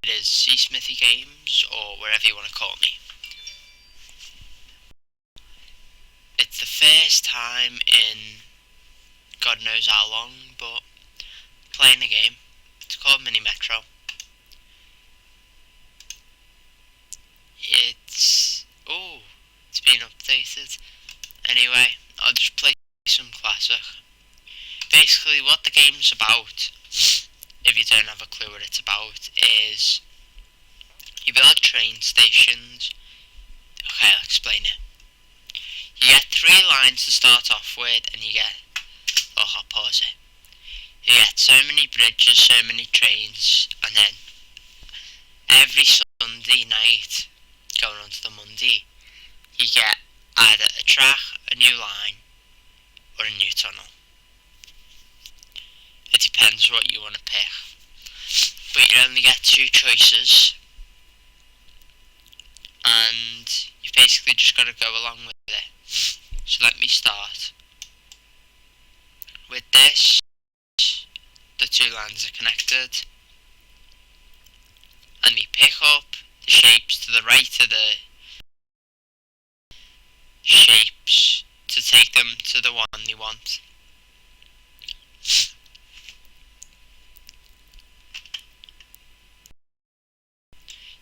as C Smithy Games, or wherever you want to call me. It's the first time in God knows how long, but playing a game. It's called Mini Metro. It's been updated. Anyway, I'll just play some classic. Basically, what the game's about, if you don't have a clue what it's about, is you build train stations. Okay, I'll explain it. You get 3 lines to start off with, and you get... Oh, I'll pause it. You get so many bridges, so many trains, and then every Sunday night, going on to the Monday, you get either a track, a new line, or a new tunnel. It depends what you want to pick. But you only get 2 choices, and you've basically just got to go along with it. So let me start. With this, the 2 lines are connected, and you pick up the shapes to the right of the shapes to take them to the one you want.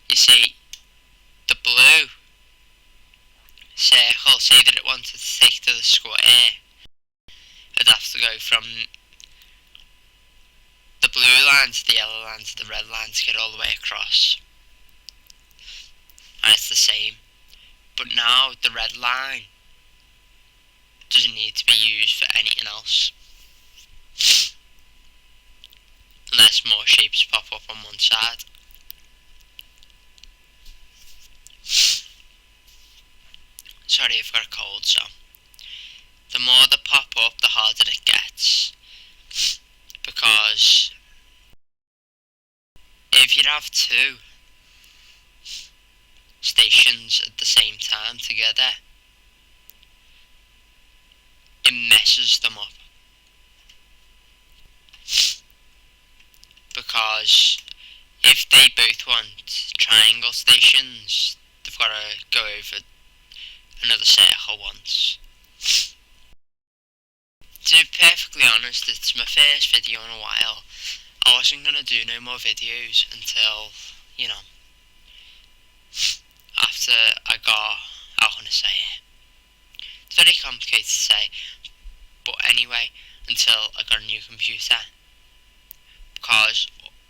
You see, the blue circle, say that it wanted to take to the square, it'd have to go from the blue line to the yellow line to the red line to get all the way across. And it's the same. But now the red line doesn't need to be used for anything else. Unless more shapes pop up on one side. Sorry, I've got a cold, so the more that pop up, the harder it gets. Because if you have 2 stations at the same time together, it messes them up. Because if they both want triangle stations, they've got to go over another circle once. To be perfectly honest, it's my first video in a while. I wasn't going to do no more videos until, after I got, how can I say it? It's very complicated to say, but anyway, until I got a new computer. Because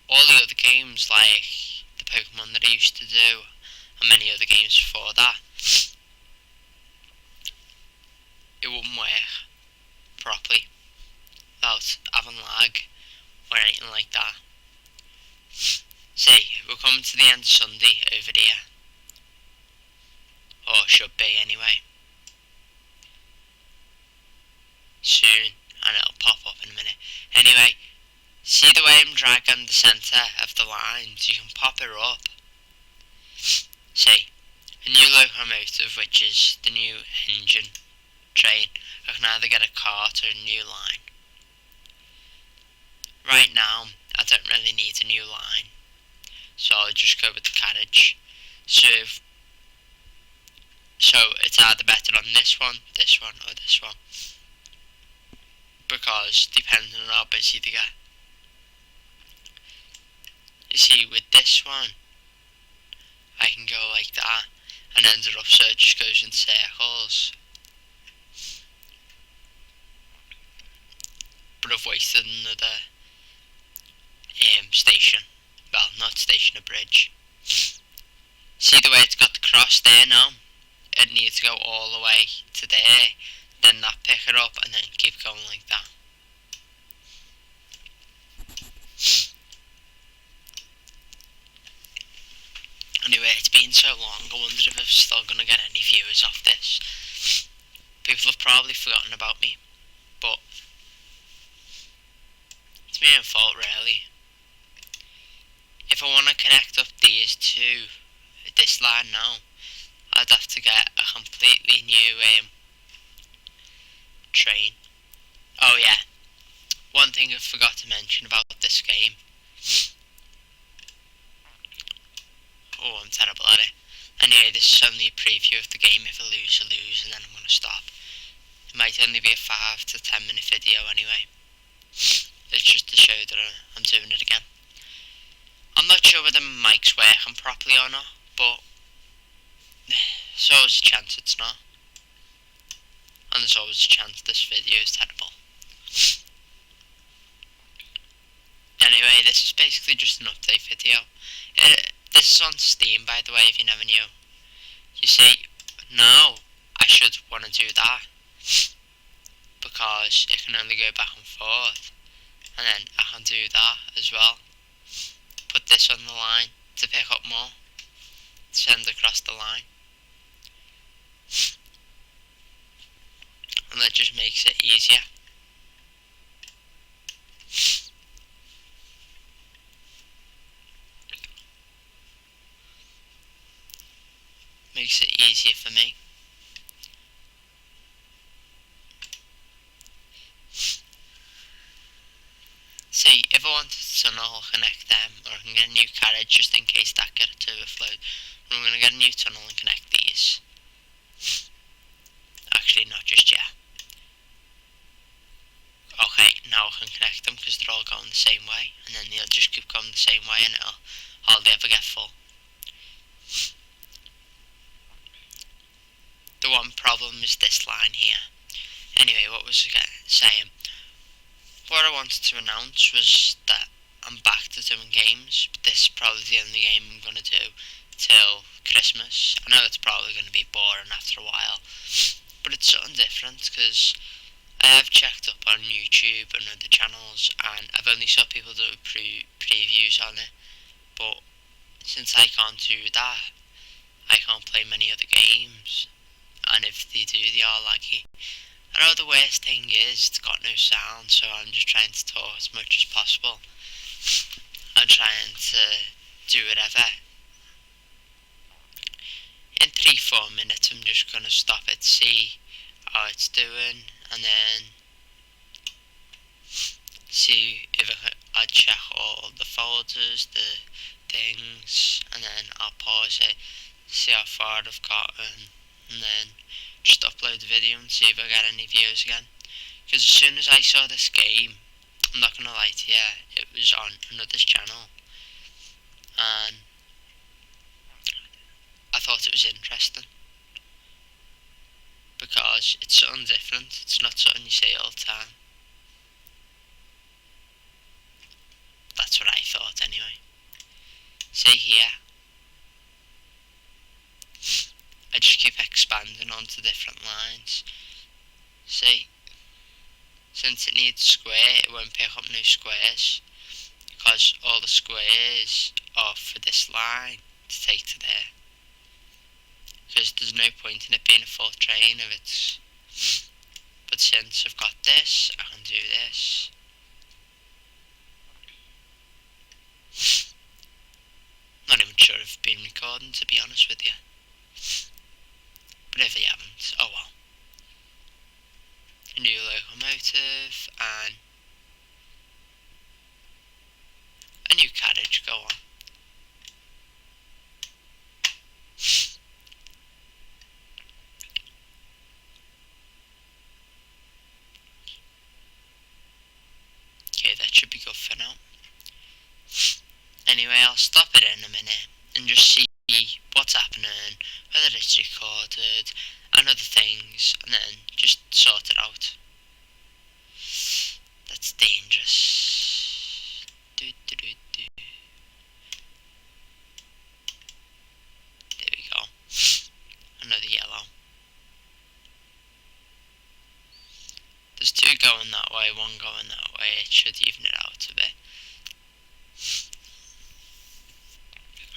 all the other games, like the Pokemon that I used to do, and many other games before that, it wouldn't work properly without having lag or anything like that. See, we're coming to the end of Sunday over here. Or should be anyway. Soon, and it'll pop up in a minute. Anyway, see the way I'm dragging the centre of the lines? You can pop it up. See, a new locomotive, which is the new engine train. I can either get a cart or a new line. Right now, I don't really need a new line, so I'll just go with the carriage. So it's either better on this one, or this one. Because depending on how busy they get. You see, with this one, I can go like that and end it up so it just goes in circles. But I've wasted another station. Well, not station, a bridge. See the way it's got the cross there now? It needs to go all the way to there, then that pick it up, and then keep going like that. Anyway, it's been so long, I wonder if I'm still going to get any viewers off this. People have probably forgotten about me, but it's my own fault really. If I want to connect up these 2, this line now, I'd have to get a completely new train. Oh yeah, one thing I forgot to mention about this game. preview of the game. If I lose, I lose, and then I'm going to stop. It might only be a 5 to 10 minute video anyway. It's just to show that I'm doing it again. I'm not sure whether my mic's working properly or not, but there's always a chance it's not. And there's always a chance this video is terrible. Anyway, this is basically just an update video. This is on Steam, by the way, if you never knew. You see, now I should want to do that, because it can only go back and forth, and then I can do that as well. Put this on the line to pick up more, send across the line, and that just makes it easier. Makes it easier for me. See, if I wanted to tunnel, I'll connect them, or I can get a new carriage just in case that gets overflowed. I'm going to get a new tunnel and connect these. Actually, not just yet. Okay, now I can connect them because they're all going the same way, and then they'll just keep going the same way, and it'll hardly ever get full. The one problem is this line here. Anyway, what was I saying? What I wanted to announce was that I'm back to doing games, but this is probably the only game I'm going to do till Christmas. I know it's probably going to be boring after a while, but it's something different, because I have checked up on YouTube and other channels, and I've only saw people do previews on it, but since I can't do that, I can't play many other games, and if they do, they are laggy. I know the worst thing is it's got no sound, so I'm just trying to talk as much as possible. I'm trying to do whatever. In 3-4 minutes I'm just going to stop it, see how it's doing, and then see if I check all the folders, the things, and then I'll pause it, see how far I've gotten, and then just upload the video and see if I get any views again. Because as soon as I saw this game, I'm not gonna lie to you, it was on another channel, and I thought it was interesting, because it's something different. It's not something you see all the time. That's what I thought anyway. See here, I just keep expanding onto different lines. See, since it needs square, it won't pick up new squares, because all the squares are for this line to take to there. Because there's no point in it being a full train if it's... But since I've got this, I can do this. Not even sure if I've been recording, to be honest with you. But if I haven't, oh well. A new locomotive and a new carriage, go on. Okay, that should be good for now. Anyway, I'll stop it in a minute and just see what's happening, whether it's recorded, and other things, and then just sort it out. That's dangerous. There we go. Another yellow. There's two going that way, one going that way. It should even it out a bit.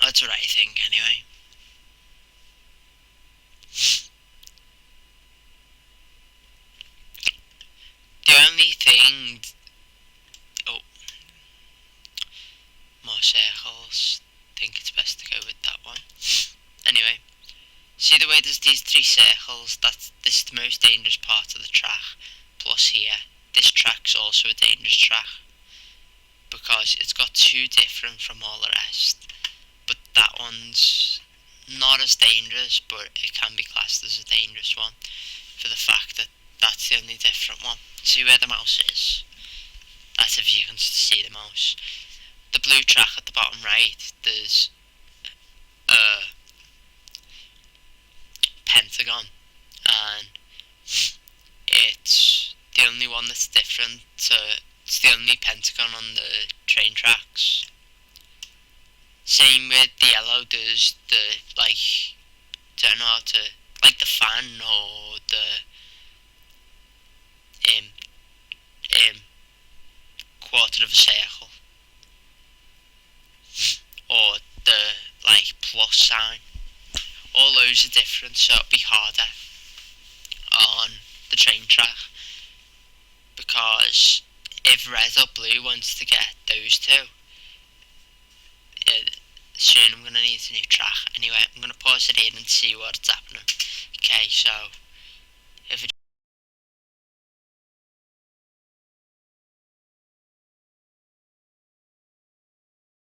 That's what I think, anyway. The only thing... Oh. More circles. I think it's best to go with that one. Anyway. See the way there's these 3 circles? This is the most dangerous part of the track. Plus here. This track's also a dangerous track, because it's got 2 different from all the rest. But that one's not as dangerous, but it can be classed as a dangerous one for the fact that that's the only different one. See where the mouse is? That's if you can see the mouse. The blue track at the bottom right, there's a pentagon, and it's the only one that's different. It's the only pentagon on the train tracks. Same with the yellow, there's the, like, don't know how to, like the fan or the um, um, quarter of a circle, or the, like, plus sign. All those are different, so it'll be harder on the train track, because if red or blue wants to get those two, soon I'm going to need a new track. Anyway, I'm going to pause it in and see what's happening. Okay, so